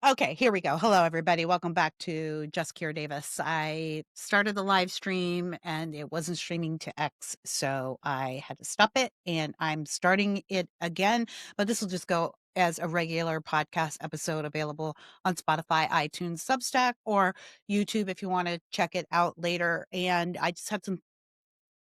Okay, here we go. Hello, everybody. Welcome back to Just Cure Davis. I started the live stream and it wasn't streaming to X, so I had to stop it and I'm starting it again. But this will just go as a regular podcast episode available on Spotify, iTunes, Substack, or YouTube if you want to check it out later. And I just had some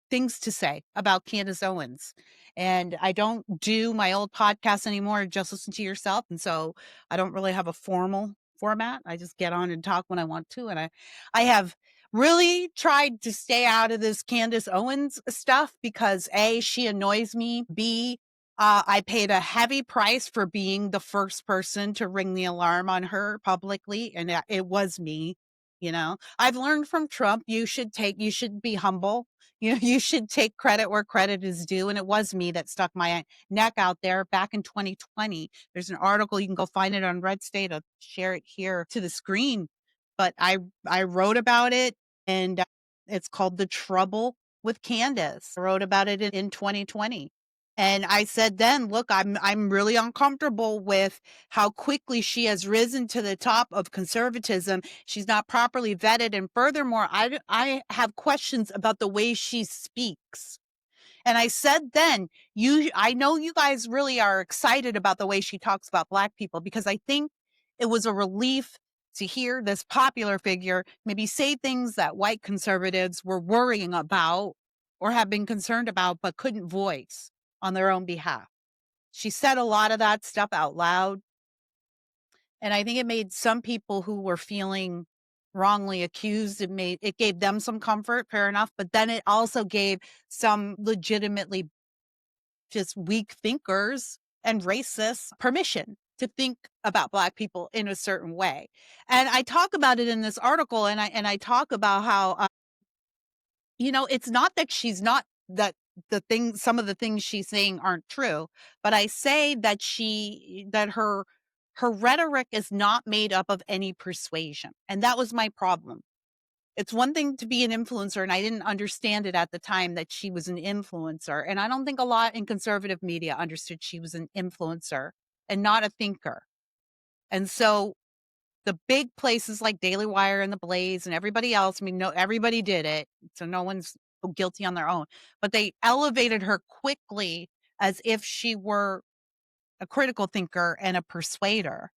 things to say about Candace Owens. And I don't do my old podcast anymore, just listen to yourself. And so I don't really have a formal format. I just get on and talk when I want to. And I have really tried to stay out of this Candace Owens stuff because A, she annoys me. B, I paid a heavy price for being the first person to ring the alarm on her publicly. And it was me. I've learned from Trump, you should be humble. You should take credit where credit is due. And it was me that stuck my neck out there back in 2020. There's an article, you can go find it on Red State. I'll share it here to the screen. But I wrote about it and it's called The Trouble with Candace. I wrote about it in 2020. And I said then, look, I'm really uncomfortable with how quickly she has risen to the top of conservatism. She's not properly vetted. And furthermore, I have questions about the way she speaks. And I said then, I know you guys really are excited about the way she talks about Black people, because I think it was a relief to hear this popular figure maybe say things that white conservatives were worrying about or have been concerned about, but couldn't voice on their own behalf. She said a lot of that stuff out loud. And I think it made some people who were feeling wrongly accused, it gave them some comfort, fair enough. But then it also gave some legitimately just weak thinkers and racists permission to think about Black people in a certain way. And I talk about it in this article, and I talk about how it's not that she's not that some of the things she's saying aren't true, but I say that her rhetoric is not made up of any persuasion. And that was my problem. It's one thing to be an influencer, and I didn't understand it at the time that she was an influencer. And I don't think a lot in conservative media understood she was an influencer and not a thinker. And so the big places like Daily Wire and The Blaze and everybody else, I mean, no, everybody did it, so no one's guilty on their own, but they elevated her quickly as if she were a critical thinker and a persuader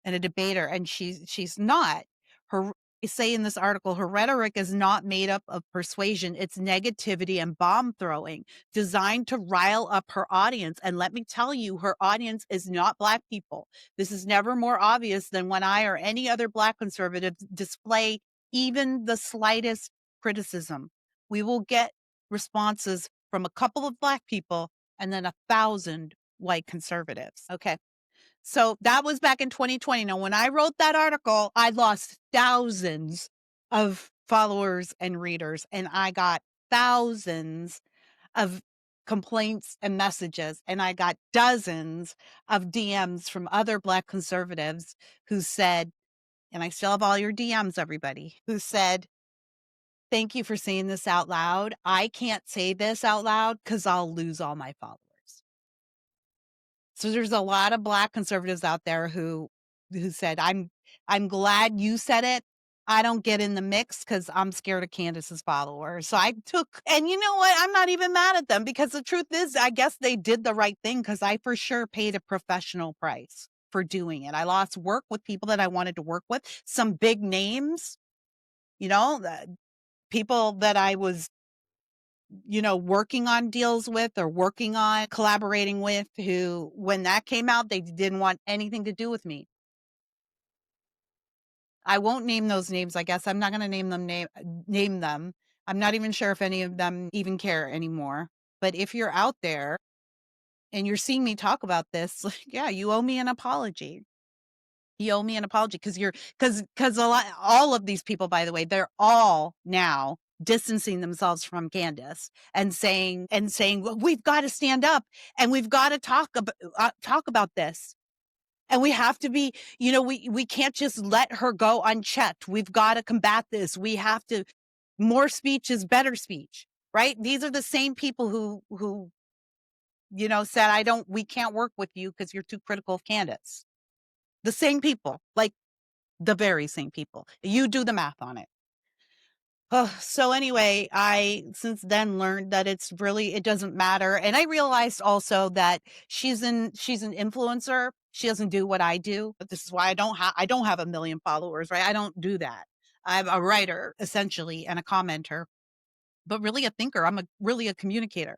and a debater, and she's not. Her say in this article, her rhetoric is not made up of persuasion. It's negativity and bomb throwing designed to rile up her audience. And let me tell you, her audience is not Black people. This is never more obvious than when I or any other Black conservative display even the slightest criticism. We will get responses from a couple of Black people and then 1,000 white conservatives. Okay. So that was back in 2020. Now, when I wrote that article, I lost thousands of followers and readers, and I got thousands of complaints and messages, and I got dozens of DMs from other Black conservatives who said, and I still have all your DMs, everybody, who said, thank you for saying this out loud. I can't say this out loud because I'll lose all my followers. So there's a lot of Black conservatives out there who said, I'm glad you said it. I don't get in the mix because I'm scared of Candace's followers. So I took, and you know what? I'm not even mad at them, because the truth is, I guess they did the right thing, because I for sure paid a professional price for doing it. I lost work with people that I wanted to work with, some big names, people that I was working on deals with or working on collaborating with, who, when that came out, they didn't want anything to do with me. I won't name those names. I guess I'm not going to name them. I'm not even sure if any of them even care anymore. But if you're out there and you're seeing me talk about this, yeah, you owe me an apology. You owe me an apology, because all of these people, by the way, they're all now distancing themselves from Candace and saying, well, we've got to stand up and we've got to talk about this. And we have to be, we can't just let her go unchecked. We've got to combat this. We have to, more speech is better speech, right? These are the same people who said, we can't work with you because you're too critical of Candace. The same people, like the very same people. You do the math on it. So anyway, I since then learned that it doesn't matter. And I realized also that she's an influencer. She doesn't do what I do. But this is why I don't have a million followers, right? I don't do that. I'm a writer essentially and a commenter, but really a thinker. I'm really a communicator.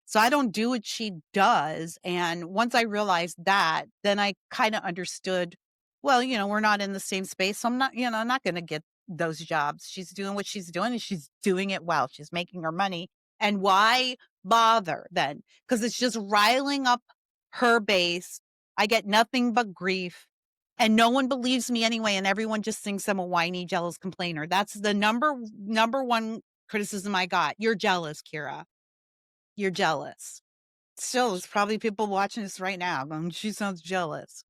So I don't do what she does. And once I realized that, then I kind of understood, well, we're not in the same space. So I'm not going to get those jobs. She's doing what she's doing and she's doing it well. She's making her money. And why bother then? Because it's just riling up her base. I get nothing but grief. And no one believes me anyway. And everyone just thinks I'm a whiny, jealous complainer. That's the number one criticism I got. You're jealous, Kira. You're jealous. Still, there's probably people watching this right now going, she sounds jealous.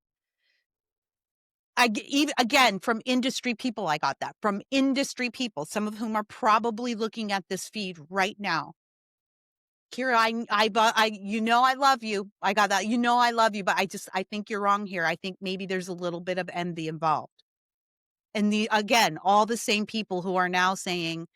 Even again, from industry people, I got that. From industry people, some of whom are probably looking at this feed right now. Kira, I love you. I got that. I love you, but I think you're wrong here. I think maybe there's a little bit of envy involved. And again, all the same people who are now saying,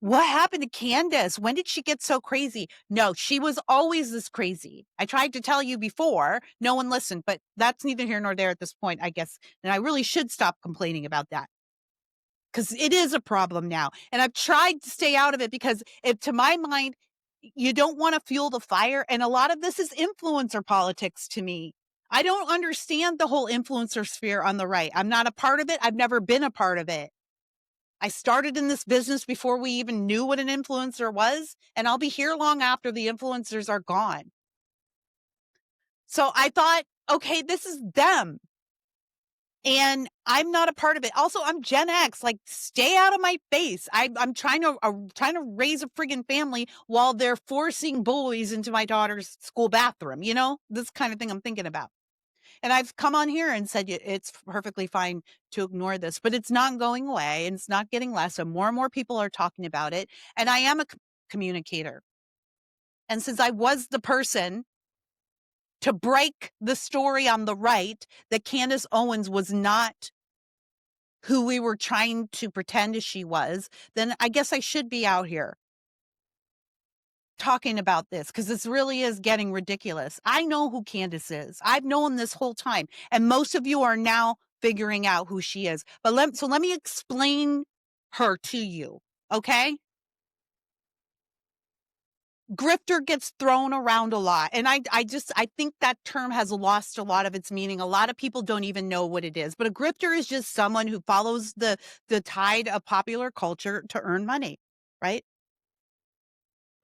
what happened to Candace? When did she get so crazy? No, she was always this crazy. I tried to tell you before. No one listened, but that's neither here nor there at this point, I guess. And I really should stop complaining about that because it is a problem now. And I've tried to stay out of it because to my mind, you don't want to fuel the fire. And a lot of this is influencer politics to me. I don't understand the whole influencer sphere on the right. I'm not a part of it. I've never been a part of it. I started in this business before we even knew what an influencer was, and I'll be here long after the influencers are gone. So I thought, okay, this is them. And I'm not a part of it. Also, I'm Gen X. Like, stay out of my face. I'm trying to raise a friggin' family while they're forcing boys into my daughter's school bathroom. This kind of thing I'm thinking about. And I've come on here and said it's perfectly fine to ignore this, but it's not going away and it's not getting less. So more and more people are talking about it. And I am a communicator. And since I was the person to break the story on the right that Candace Owens was not who we were trying to pretend she was, then I guess I should be out here talking about this because this really is getting ridiculous. I know who Candace is. I've known this whole time. And most of you are now figuring out who she is. But let me explain her to you. Okay? Grifter gets thrown around a lot. And I think that term has lost a lot of its meaning. A lot of people don't even know what it is. But a grifter is just someone who follows the tide of popular culture to earn money, right?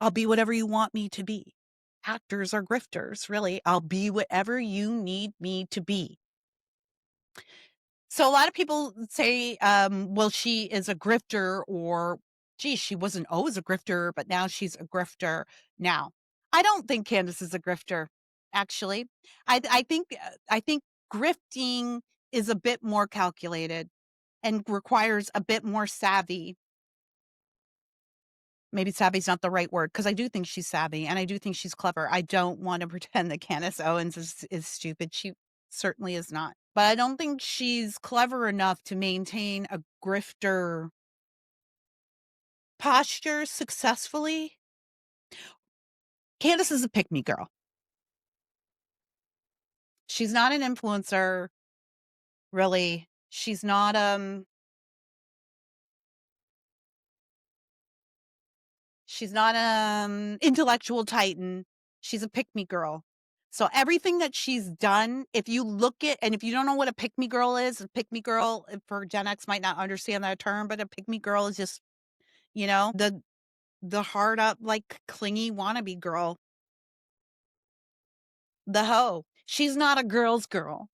I'll be whatever you want me to be. Actors are grifters, really. I'll be whatever you need me to be. So a lot of people say, well, she is a grifter, or gee, she wasn't always a grifter, but now she's a grifter now. I don't think Candace is a grifter, actually. I think grifting is a bit more calculated and requires a bit more savvy. Maybe savvy is not the right word because I do think she's savvy and I do think she's clever. I don't want to pretend that Candace Owens is stupid. She certainly is not. But I don't think she's clever enough to maintain a grifter posture successfully. Candace is a pick-me girl. She's not an influencer, really. She's not intellectual titan. She's a pick-me girl. So everything that she's done, if you look at, and if you don't know what a pick-me girl is, a pick-me girl for Gen X might not understand that term, but a pick-me girl is just, the hard up, like clingy wannabe girl. The hoe. She's not a girl's girl,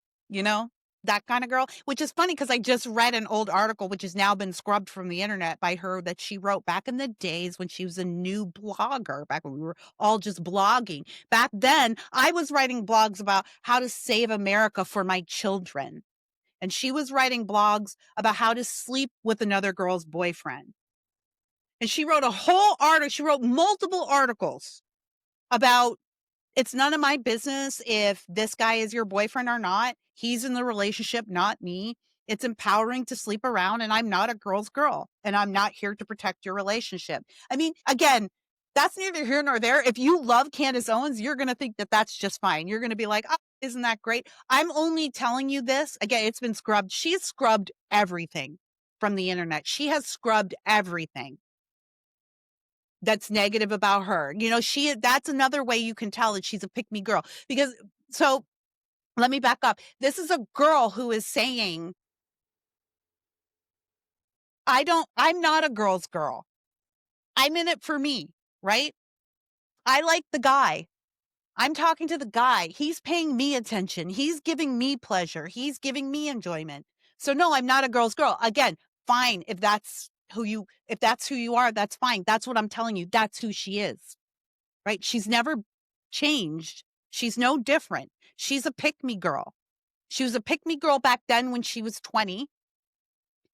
that kind of girl, which is funny because I just read an old article, which has now been scrubbed from the internet by her, that she wrote back in the days when she was a new blogger, back when we were all just blogging. Back then, I was writing blogs about how to save America for my children. And she was writing blogs about how to sleep with another girl's boyfriend. And she wrote a whole article. She wrote multiple articles about It's none of my business if this guy is your boyfriend or not. He's in the relationship, not me. It's empowering to sleep around, and I'm not a girl's girl, and I'm not here to protect your relationship. I mean, again, that's neither here nor there. If you love Candace Owens, you're going to think that that's just fine. You're going to be like, oh, isn't that great? I'm only telling you this. Again, it's been scrubbed. She's scrubbed everything from the internet. She has scrubbed everything that's negative about her. You know, that's another way you can tell that she's a pick me girl. Because, so let me back up. This is a girl who is saying, I'm not a girl's girl. I'm in it for me, right? I like the guy. I'm talking to the guy. He's paying me attention. He's giving me pleasure. He's giving me enjoyment. So no, I'm not a girl's girl. Again, fine. If that's who you are, that's fine. That's what I'm telling you. That's who she is, right? She's never changed. She's no different. She's a pick-me girl. She was a pick-me girl back then when she was 20.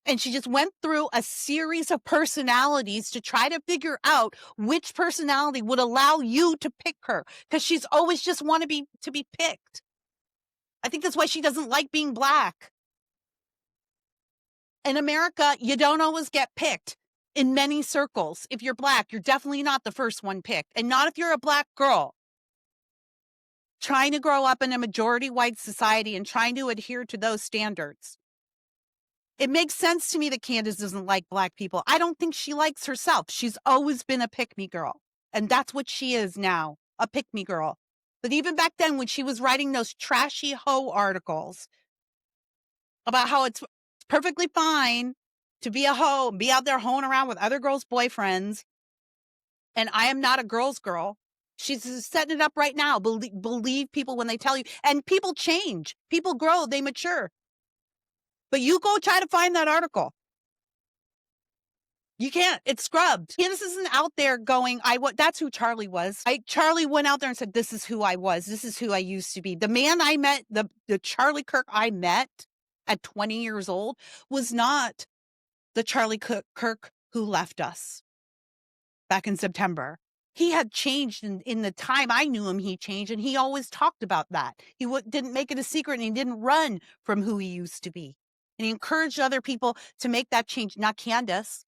And she just went through a series of personalities to try to figure out which personality would allow you to pick her, because she's always just wanted to be picked. I think that's why she doesn't like being black. In America, you don't always get picked in many circles. If you're black, you're definitely not the first one picked, and not if you're a black girl trying to grow up in a majority white society and trying to adhere to those standards. It makes sense to me that Candace doesn't like black people. I don't think she likes herself. She's always been a pick-me girl. And that's what she is now, a pick-me girl. But even back then, when she was writing those trashy hoe articles about how it's perfectly fine to be a hoe and be out there hoeing around with other girls' boyfriends, and I am not a girl's girl, she's setting it up right now. Believe people when they tell you. And people change. People grow. They mature. But you go try to find that article. You can't. It's scrubbed. Candace isn't out there going, that's who Charlie was. Charlie went out there and said, this is who I was. This is who I used to be. The man I met, the Charlie Kirk I met at 20 years old was not the Charlie Kirk who left us back in September. He had changed in the time I knew him. He changed, and he always talked about that. He didn't make it a secret, and he didn't run from who he used to be. And he encouraged other people to make that change, not Candace.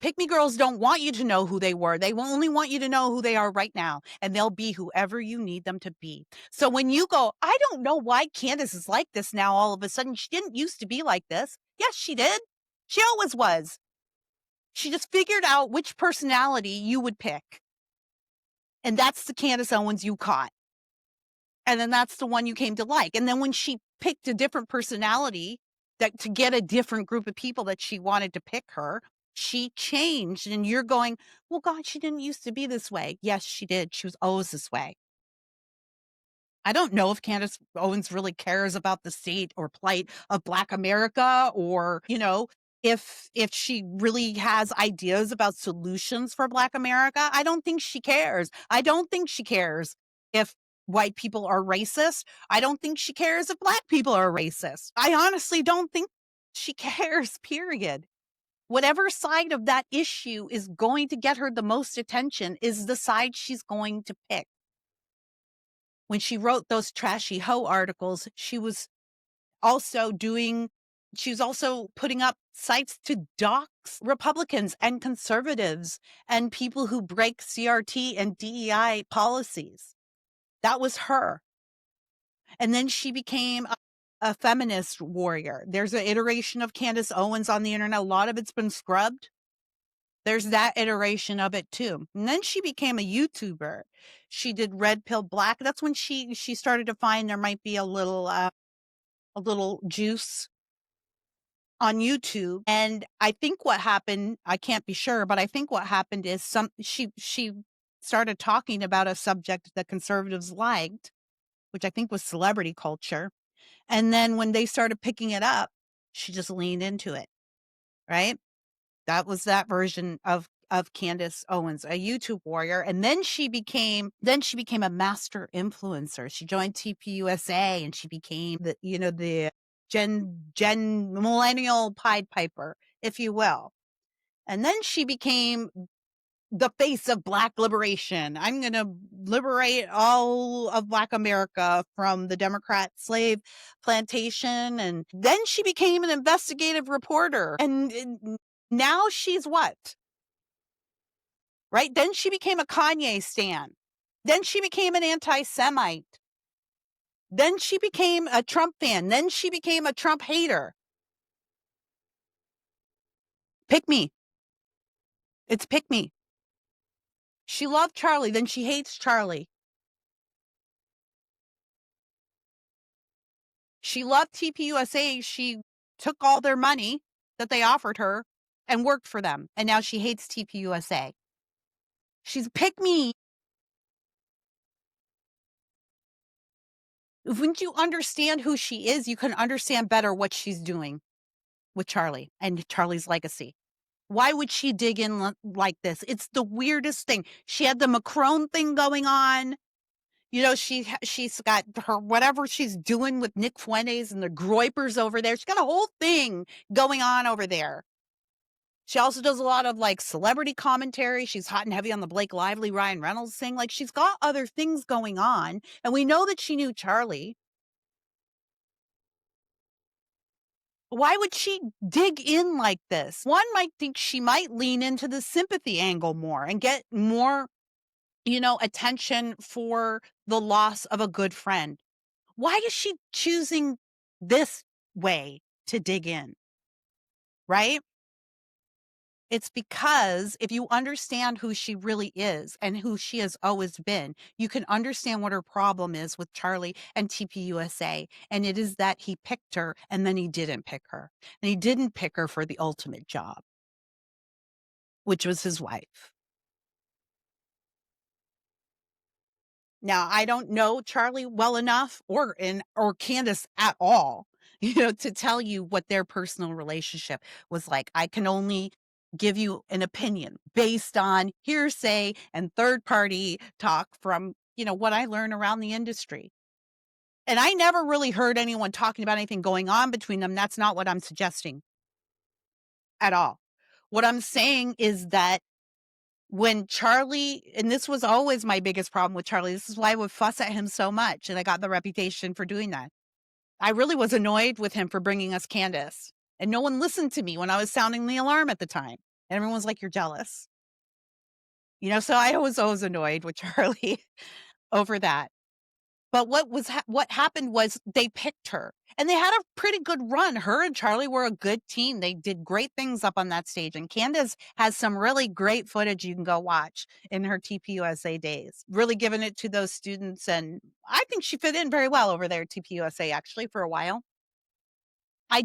Pick-me girls don't want you to know who they were. They only want you to know who they are right now, and they'll be whoever you need them to be. So when you go, I don't know why Candace is like this now all of a sudden. She didn't used to be like this. Yes, she did. She always was. She just figured out which personality you would pick. And that's the Candace Owens you caught. And then that's the one you came to like. And then when she picked a different personality to get a different group of people that she wanted to pick her, she changed. And you're going, well, God, she didn't used to be this way. Yes, she did. She was always this way. I don't know if Candace Owens really cares about the state or plight of Black America, or, if she really has ideas about solutions for Black America. I don't think she cares. I don't think she cares if white people are racist. I don't think she cares if Black people are racist. I honestly don't think she cares, period. Whatever side of that issue is going to get her the most attention is the side she's going to pick. When she wrote those trashy hoe articles, she was also putting up sites to dox Republicans and conservatives and people who break CRT and DEI policies. That was her. And then she became a feminist warrior. There's an iteration of Candace Owens on the internet. A lot of it's been scrubbed. There's that iteration of it too. And then she became a YouTuber. She did Red Pill Black. That's when she started to find there might be a little juice on YouTube. And I think what happened, I can't be sure, but I think what happened is she started talking about a subject that conservatives liked, which I think was celebrity culture. And then when they started picking it up, she just leaned into it, right? That was that version of Candace Owens, a YouTube warrior. And then she became a master influencer. She joined TPUSA, and she became the Gen millennial Pied Piper, if you will. And then she became the face of Black liberation. I'm going to liberate all of Black America from the Democrat slave plantation. And then she became an investigative reporter. And now she's what? Right? Then she became a Kanye stan. Then she became an anti-Semite. Then she became a Trump fan. Then she became a Trump hater. Pick me. It's pick me. She loved Charlie, then she hates Charlie. She loved TPUSA. She took all their money that they offered her and worked for them. And now she hates TPUSA. She's pick me. Wouldn't you understand who she is, you can understand better what she's doing with Charlie and Charlie's legacy. Why would she dig in like this? It's the weirdest thing. She had the Macron thing going on. You know, she's got her whatever she's doing with Nick Fuentes and the Groypers over there. She's got a whole thing going on over there. She also does a lot of like celebrity commentary. She's hot and heavy on the Blake Lively, Ryan Reynolds thing. Like she's got other things going on. And we know that she knew Charlie. Why would she dig in like this? One might think she might lean into the sympathy angle more and get more, attention for the loss of a good friend. Why is she choosing this way to dig in? Right? It's because if you understand who she really is and who she has always been, you can understand what her problem is with Charlie and TPUSA. And it is that he picked her and then he didn't pick her. And he didn't pick her for the ultimate job, which was his wife. Now, I don't know Charlie well enough or Candace at all, to tell you what their personal relationship was like. I can only give you an opinion based on hearsay and third party talk from, what I learn around the industry. And I never really heard anyone talking about anything going on between them. That's not what I'm suggesting at all. What I'm saying is that when Charlie, and this was always my biggest problem with Charlie, this is why I would fuss at him so much, and I got the reputation for doing that. I really was annoyed with him for bringing us Candace, and no one listened to me when I was sounding the alarm at the time. And everyone was like, "You're jealous." So I was always annoyed with Charlie over that. But what happened was they picked her, and they had a pretty good run. Her and Charlie were a good team. They did great things up on that stage, and Candace has some really great footage you can go watch in her TPUSA days, really giving it to those students, and I think she fit in very well over there at TPUSA, actually, for a while. I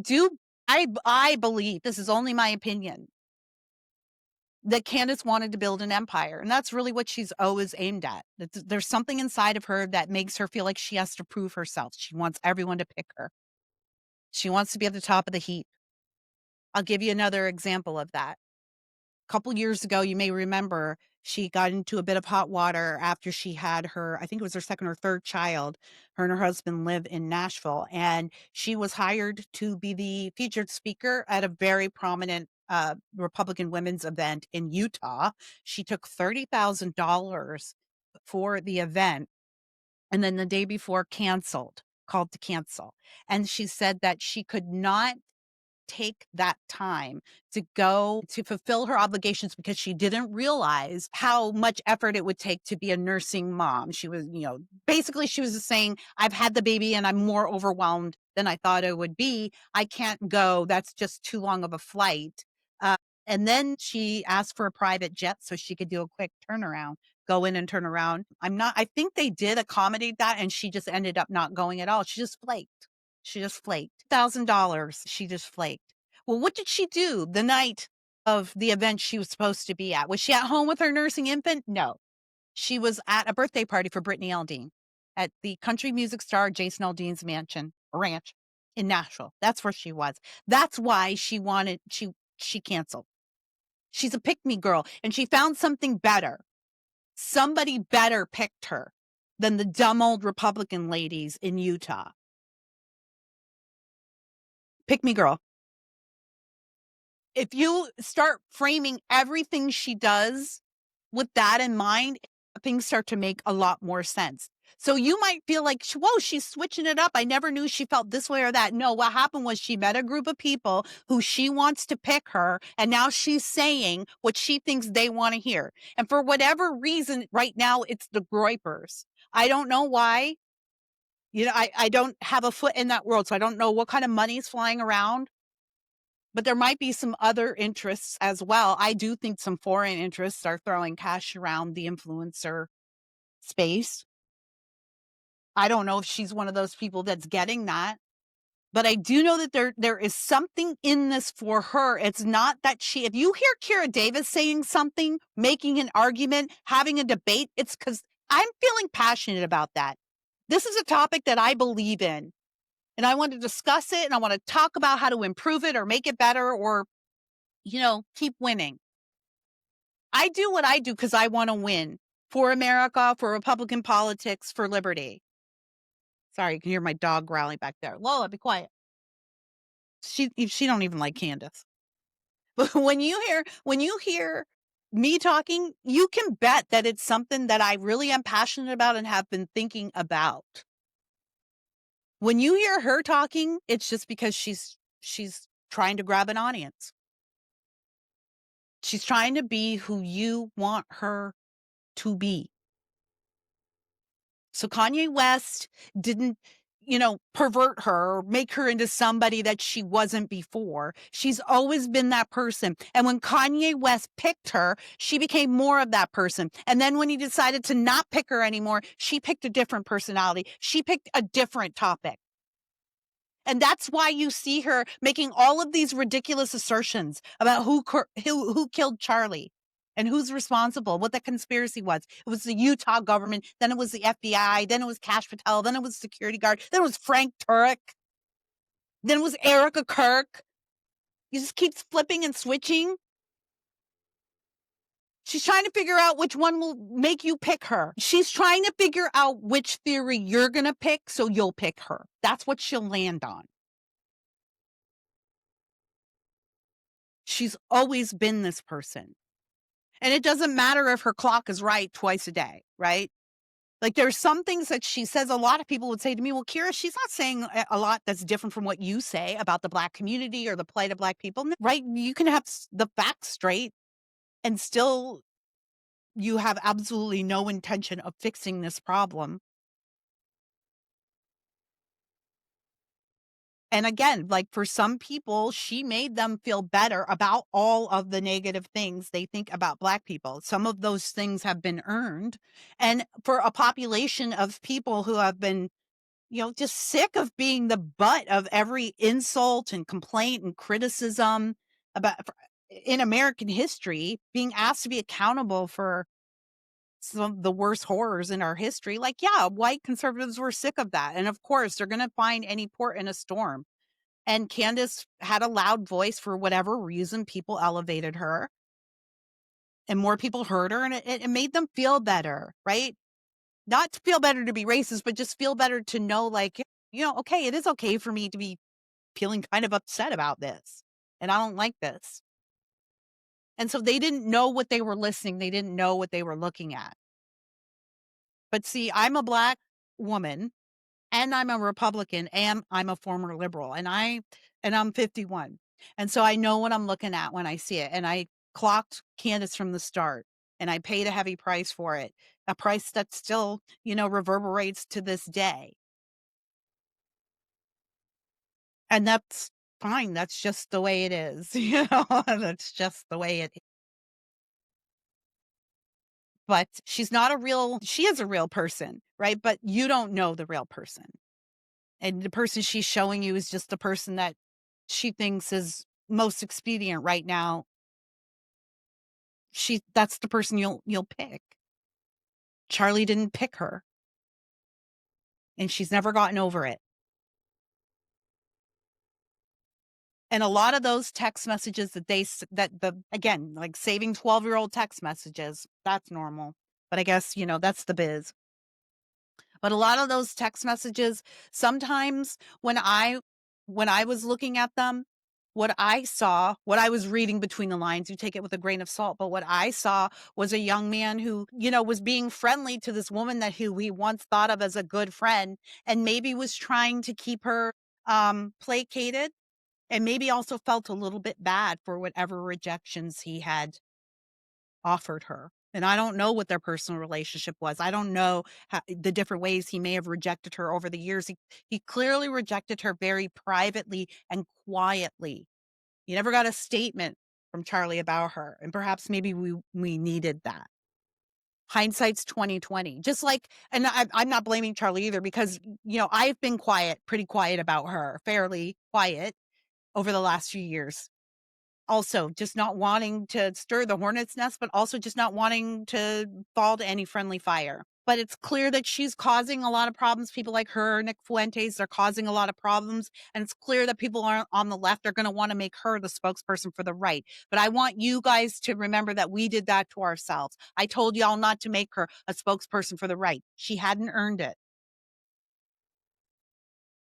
believe, this is only my opinion, that Candace wanted to build an empire. And that's really what she's always aimed at. There's something inside of her that makes her feel like she has to prove herself. She wants everyone to pick her. She wants to be at the top of the heap. I'll give you another example of that. A couple years ago, you may remember, she got into a bit of hot water after she had her, I think it was her second or third child. Her and her husband live in Nashville, and she was hired to be the featured speaker at a very prominent Republican women's event in Utah. She took $30,000 for the event, and then the day before called to cancel. And she said that she could not take that time to go to fulfill her obligations because she didn't realize how much effort it would take to be a nursing mom. She was, basically she was just saying, I've had the baby and I'm more overwhelmed than I thought it would be. I can't go. That's just too long of a flight. And then she asked for a private jet so she could do a quick turnaround, go in and turn around. I think they did accommodate that, and she just ended up not going at all. She just flaked. $1,000. She just flaked. Well, what did she do the night of the event she was supposed to be at? Was she at home with her nursing infant? No. She was at a birthday party for Brittany Aldean at the country music star Jason Aldean's ranch in Nashville. That's where she was. That's why she canceled. She's a pick-me girl, and she found something better. Somebody better picked her than the dumb old Republican ladies in Utah. Pick me girl. If you start framing everything she does with that in mind, things start to make a lot more sense. So you might feel like, whoa, she's switching it up. I never knew she felt this way or that. No, what happened was she met a group of people who she wants to pick her, and now she's saying what she thinks they want to hear. And for whatever reason, right now, it's the groypers. I don't know why. I don't have a foot in that world, so I don't know what kind of money is flying around. But there might be some other interests as well. I do think some foreign interests are throwing cash around the influencer space. I don't know if she's one of those people that's getting that, but I do know that there is something in this for her. It's not that if you hear Kira Davis saying something, making an argument, having a debate, it's because I'm feeling passionate about that. This is a topic that I believe in, and I want to discuss it, and I want to talk about how to improve it or make it better or, keep winning. I do what I do because I want to win for America, for Republican politics, for liberty. Sorry, you can hear my dog growling back there. Lola, be quiet. She don't even like Candace. But when you hear me talking, you can bet that it's something that I really am passionate about and have been thinking about. When you hear her talking, it's just because she's trying to grab an audience. She's trying to be who you want her to be. So Kanye West didn't, pervert her or make her into somebody that she wasn't before. She's always been that person. And when Kanye West picked her, she became more of that person. And then when he decided to not pick her anymore, she picked a different personality. She picked a different topic. And that's why you see her making all of these ridiculous assertions about who killed Charlie and who's responsible, what the conspiracy was. It was the Utah government, then it was the FBI, then it was Cash Patel, then it was security guard, then it was Frank Turek, then it was Erica Kirk. You just keep flipping and switching. She's trying to figure out which one will make you pick her. She's trying to figure out which theory you're going to pick, so you'll pick her. That's what she'll land on. She's always been this person. And it doesn't matter if her clock is right twice a day, right? Like there's some things that she says, a lot of people would say to me, well, Kira, she's not saying a lot that's different from what you say about the Black community or the plight of Black people, right? You can have the facts straight and still you have absolutely no intention of fixing this problem. And again, like for some people, she made them feel better about all of the negative things they think about Black people. Some of those things have been earned. And for a population of people who have been, just sick of being the butt of every insult and complaint and criticism in American history, being asked to be accountable for some of the worst horrors in our history. Like, yeah, white conservatives were sick of that. And of course, they're going to find any port in a storm. And Candace had a loud voice for whatever reason. People elevated her and more people heard her, and it made them feel better, right? Not to feel better to be racist, but just feel better to know, like, okay, it is okay for me to be feeling kind of upset about this. And I don't like this. And so they didn't know what they were listening. They didn't know what they were looking at. But see, I'm a Black woman and I'm a Republican and I'm a former liberal and I'm 51. And so I know what I'm looking at when I see it. And I clocked Candace from the start and I paid a heavy price for it, a price that still, reverberates to this day. And that's fine. That's just the way it is. That's just the way it is. But she is a real person, right? But you don't know the real person. And the person she's showing you is just the person that she thinks is most expedient right now. That's the person you'll pick. Charlie didn't pick her. And she's never gotten over it. And a lot of those text messages again, like saving 12-year-old text messages, that's normal. But I guess, that's the biz. But a lot of those text messages, sometimes when I was looking at them, what I saw, what I was reading between the lines, you take it with a grain of salt, but what I saw was a young man who, was being friendly to this woman that who he once thought of as a good friend, and maybe was trying to keep her placated, and maybe also felt a little bit bad for whatever rejections he had offered her. And I don't know what their personal relationship was. I don't know the different ways he may have rejected her over the years. He clearly rejected her very privately and quietly. You never got a statement from Charlie about her, and perhaps maybe we needed that. Hindsight's 2020. Just like, and I'm not blaming Charlie either, because I've been pretty quiet about her, fairly quiet over the last few years. Also, just not wanting to stir the hornet's nest, but also just not wanting to fall to any friendly fire. But it's clear that she's causing a lot of problems. People like her, Nick Fuentes, are causing a lot of problems. And it's clear that people on the left are going to want to make her the spokesperson for the right. But I want you guys to remember that we did that to ourselves. I told y'all not to make her a spokesperson for the right. She hadn't earned it.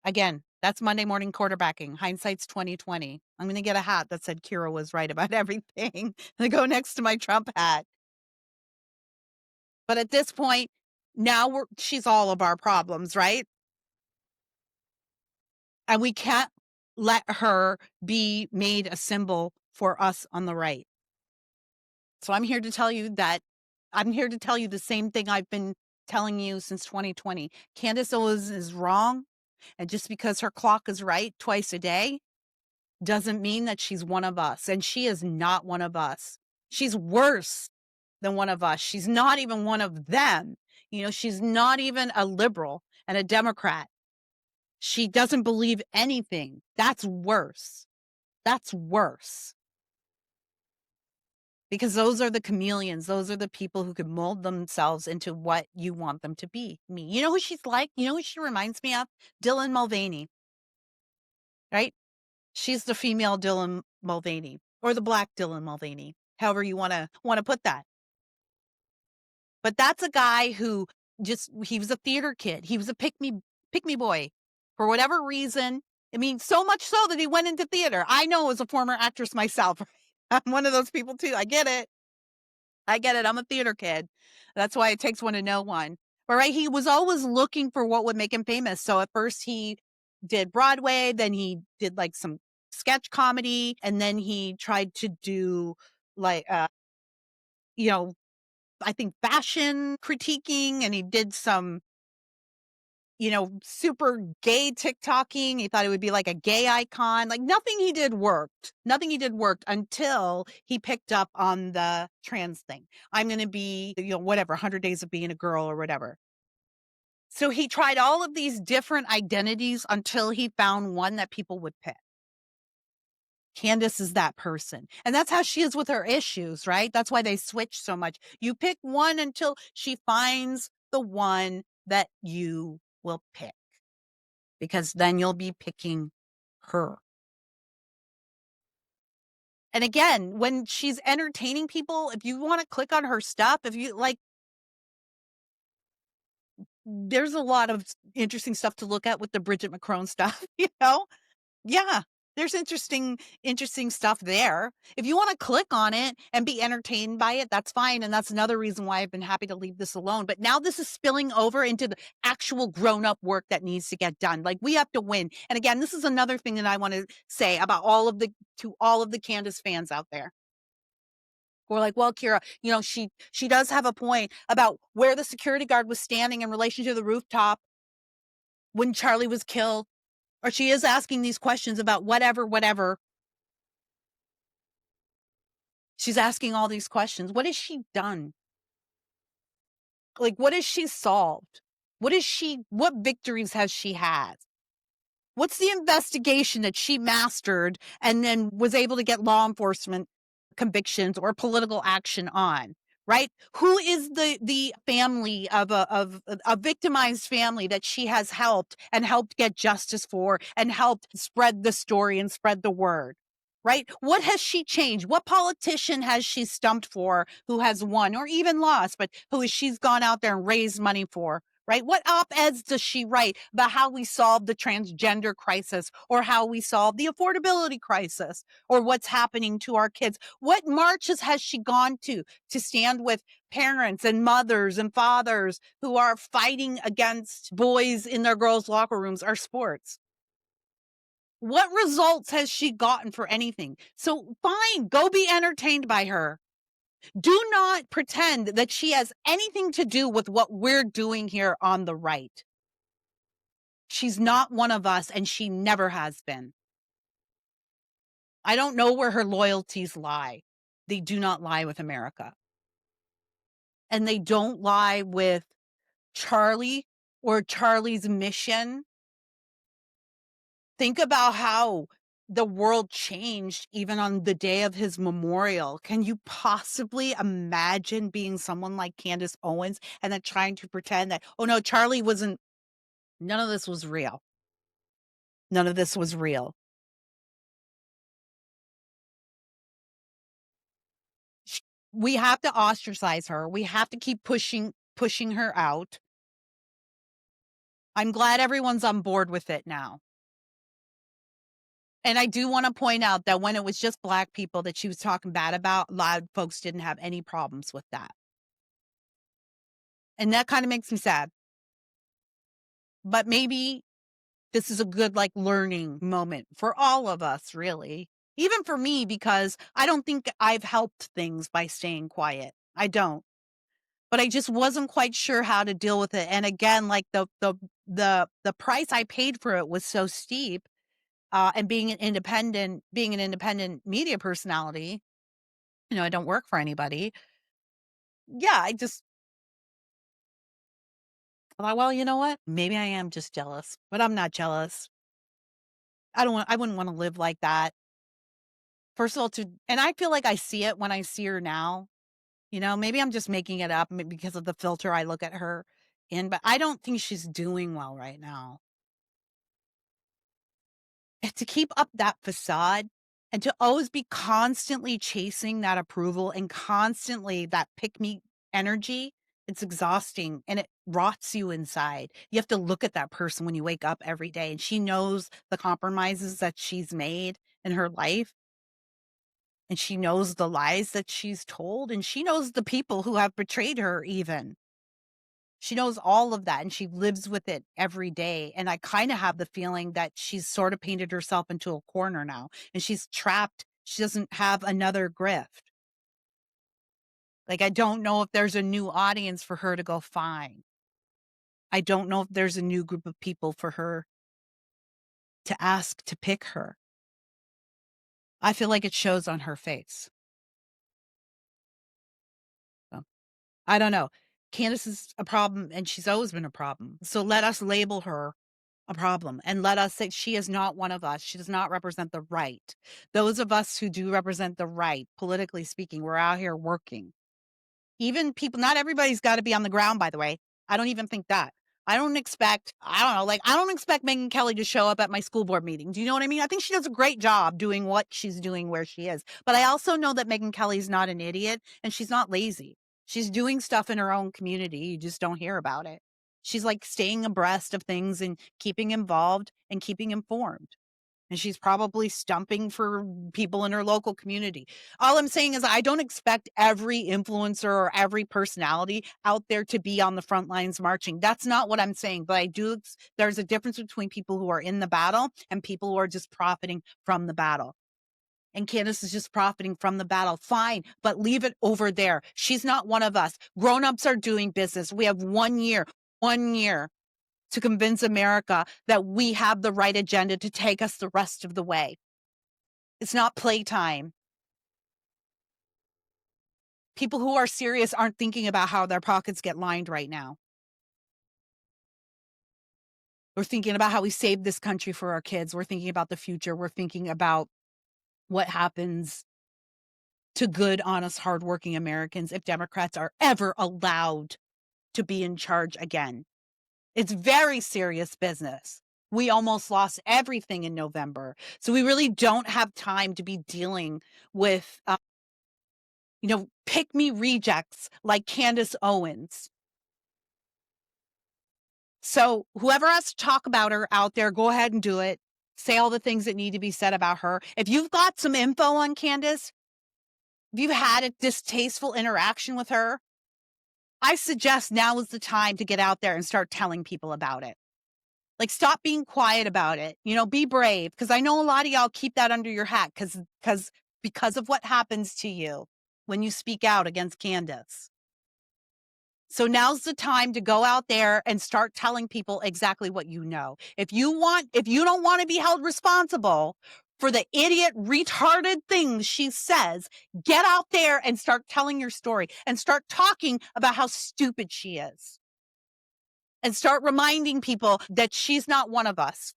Again, that's Monday morning quarterbacking. Hindsight's 2020. I'm going to get a hat that said Kira was right about everything to go next to my Trump hat. But at this point, now she's all of our problems, right? And we can't let her be made a symbol for us on the right. So I'm here to tell you the same thing I've been telling you since 2020. Candace Owens is wrong. And just because her clock is right twice a day doesn't mean that she's one of us. And she is not one of us. She's worse than one of us. She's not even one of them. She's not even a liberal and a Democrat. She doesn't believe anything. That's worse. That's worse. Because those are the chameleons. Those are the people who can mold themselves into what you want them to be. Me. You know who she's like? You know who she reminds me of? Dylan Mulvaney. Right? She's the female Dylan Mulvaney, or the black Dylan Mulvaney, however you want to put that. But that's a guy who he was a theater kid. He was a pick me boy for whatever reason. I mean, so much so that he went into theater. I know as a former actress myself, I'm one of those people too. I get it. I'm a theater kid. That's why it takes one to know one. But right, he was always looking for what would make him famous. So at first he did Broadway, then he did like some sketch comedy, and then he tried to do like I think fashion critiquing, and he did some super gay TikToking. He thought it would be like a gay icon. Like nothing he did worked. Nothing he did worked until he picked up on the trans thing. I'm going to be, whatever, 100 Days of Being a Girl or whatever. So he tried all of these different identities until he found one that people would pick. Candace is that person. And that's how she is with her issues, right? That's why they switch so much. You pick one until she finds the one that you will pick. Because then you'll be picking her. And again, when she's entertaining people, if you want to click on her stuff, if you like, there's a lot of interesting stuff to look at with the Bridget McCrone stuff, Yeah, there's interesting stuff there. If you want to click on it and be entertained by it, that's fine. And that's another reason why I've been happy to leave this alone. But now this is spilling over into the actual grown-up work that needs to get done. Like we have to win. And again, this is another thing that I want to say about all of the Candace fans out there. We're like, well, Kira, she does have a point about where the security guard was standing in relation to the rooftop when Charlie was killed. Or she is asking these questions about whatever. She's asking all these questions. What has she done? Like, what has she solved? What victories has she had? What's the investigation that she mastered and then was able to get law enforcement convictions or political action on? Right? Who is the family of a victimized family that she has helped get justice for and helped spread the story and spread the word? Right? What has she changed? What politician has she stumped for who has won or even lost, but she's gone out there and raised money for right? What op-eds does she write about how we solve the transgender crisis or how we solve the affordability crisis or what's happening to our kids? What marches has she gone to stand with parents and mothers and fathers who are fighting against boys in their girls' locker rooms or sports? What results has she gotten for anything? So fine, go be entertained by her. Do not pretend that she has anything to do with what we're doing here on the right. She's not one of us, and she never has been. I don't know where her loyalties lie. They do not lie with America. And they don't lie with Charlie or Charlie's mission. Think about how the world changed even on the day of his memorial. Can you possibly imagine being someone like Candace Owens and then trying to pretend that, oh no, Charlie wasn't, none of this was real. None of this was real. Sh We have to ostracize her. We have to keep pushing her out. I'm glad everyone's on board with it now. And I do wanna point out that when it was just Black people that she was talking bad about, a lot of folks didn't have any problems with that. And that kinda makes me sad. But maybe this is a good, like, learning moment for all of us, really. Even for me, because I don't think I've helped things by staying quiet. I don't. But I just wasn't quite sure how to deal with it. And again, like the price I paid for it was so steep. And being an independent media personality, I don't work for anybody. Yeah, I just thought, well, you know what? Maybe I am just jealous, but I'm not jealous. I wouldn't want to live like that. First of all, and I feel like I see it when I see her now. Maybe I'm just making it up because of the filter I look at her in, but I don't think she's doing well right now. And to keep up that facade and to always be constantly chasing that approval and constantly that pick me energy, it's exhausting and it rots you inside. You have to look at that person when you wake up every day, and she knows the compromises that she's made in her life, and she knows the lies that she's told, and she knows the people who have betrayed her even. She knows all of that, and she lives with it every day, and I kinda have the feeling that she's sorta painted herself into a corner now, and she's trapped. She doesn't have another grift. Like, I don't know if there's a new audience for her to go find. I don't know if there's a new group of people for her to ask to pick her. I feel like it shows on her face. So, I don't know. Candace is a problem, and she's always been a problem, so let us label her a problem and let us say she is not one of us. She does not represent the right. Those of us who do represent the right, politically speaking, we're out here working. Even people, not everybody's got to be on the ground, by the way. I don't even think that. I don't know, like, I don't expect Megyn Kelly to show up at my school board meeting. Do you know what I mean? I think she does a great job doing what she's doing where she is. But I also know that Megyn Kelly's not an idiot and she's not lazy. She's doing stuff in her own community. You just don't hear about it. She's like staying abreast of things and keeping involved and keeping informed. And she's probably stumping for people in her local community. All I'm saying is I don't expect every influencer or every personality out there to be on the front lines marching. That's not what I'm saying, but there's a difference between people who are in the battle and people who are just profiting from the battle. And Candace is just profiting from the battle. Fine, but leave it over there. She's not one of us. Grown-ups are doing business. We have 1 year to convince America that we have the right agenda to take us the rest of the way. It's not playtime. People who are serious aren't thinking about how their pockets get lined right now. We're thinking about how we save this country for our kids. We're thinking about the future. We're thinking about what happens to good, honest, hardworking Americans if Democrats are ever allowed to be in charge again. It's very serious business. We almost lost everything in November. So we really don't have time to be dealing with, pick me rejects like Candace Owens. So whoever has to talk about her out there, go ahead and do it. Say all the things that need to be said about her. If you've got some info on Candace, if you've had a distasteful interaction with her, I suggest now is the time to get out there and start telling people about it. Like, stop being quiet about it. Be brave. Because I know a lot of y'all keep that under your hat because of what happens to you when you speak out against Candace. So now's the time to go out there and start telling people exactly what you know. If you don't want to be held responsible for the idiot, retarded things she says, get out there and start telling your story and start talking about how stupid she is. And start reminding people that she's not one of us.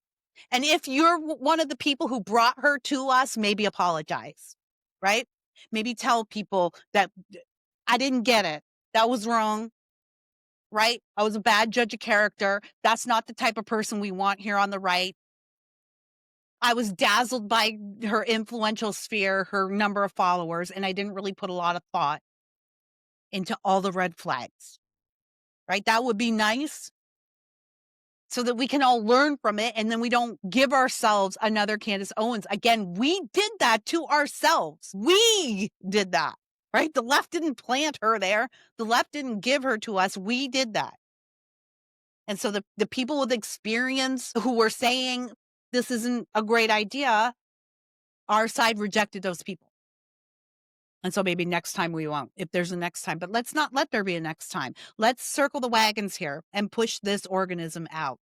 And if you're one of the people who brought her to us, maybe apologize, right? Maybe tell people that I didn't get it. That was wrong. Right? I was a bad judge of character. That's not the type of person we want here on the right. I was dazzled by her influential sphere, her number of followers, and I didn't really put a lot of thought into all the red flags. Right? That would be nice so that we can all learn from it and then we don't give ourselves another Candace Owens. Again, we did that to ourselves. We did that. Right? The left didn't plant her there. The left didn't give her to us. We did that. And so the people with experience who were saying this isn't a great idea, our side rejected those people. And so maybe next time we won't, if there's a next time. But let's not let there be a next time. Let's circle the wagons here and push this organism out.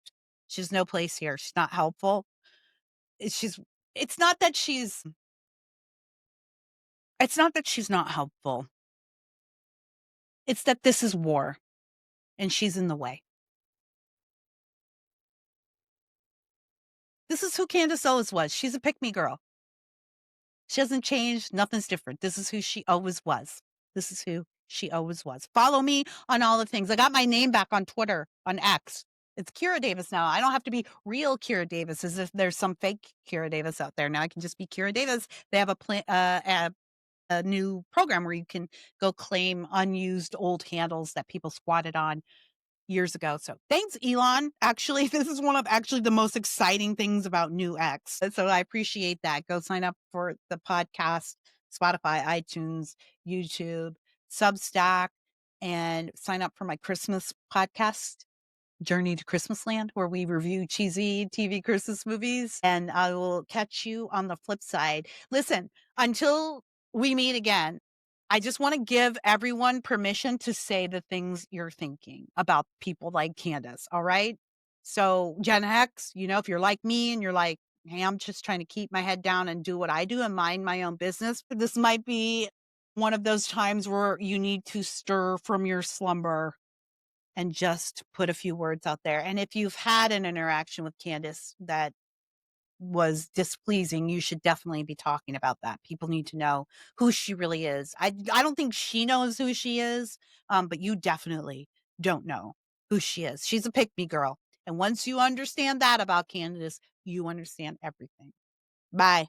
She's no place here. She's not helpful. It's not that she's not helpful. It's that this is war and she's in the way. This is who Candace Owens was. She's a pick-me girl. She hasn't changed. Nothing's different. This is who she always was. This is who she always was. Follow me on all the things. I got my name back on Twitter, on X. It's Kira Davis now. I don't have to be real Kira Davis as if there's some fake Kira Davis out there. Now I can just be Kira Davis. They have a new program where you can go claim unused old handles that people squatted on years ago. So thanks, Elon. Actually, this is one of the most exciting things about New X. So I appreciate that. Go sign up for the podcast, Spotify, iTunes, YouTube, Substack, and sign up for my Christmas podcast, Journey to Christmas Land, where we review cheesy TV Christmas movies. And I will catch you on the flip side. Listen, until we meet again, I just want to give everyone permission to say the things you're thinking about people like Candace. All right. So Gen X, if you're like me and you're like, hey, I'm just trying to keep my head down and do what I do and mind my own business. But this might be one of those times where you need to stir from your slumber and just put a few words out there. And if you've had an interaction with Candace that was displeasing, you should definitely be talking about that. People need to know who she really is. I don't think she knows who she is, but you definitely don't know who she is. She's a pick-me girl. And once you understand that about Candace, you understand everything. Bye.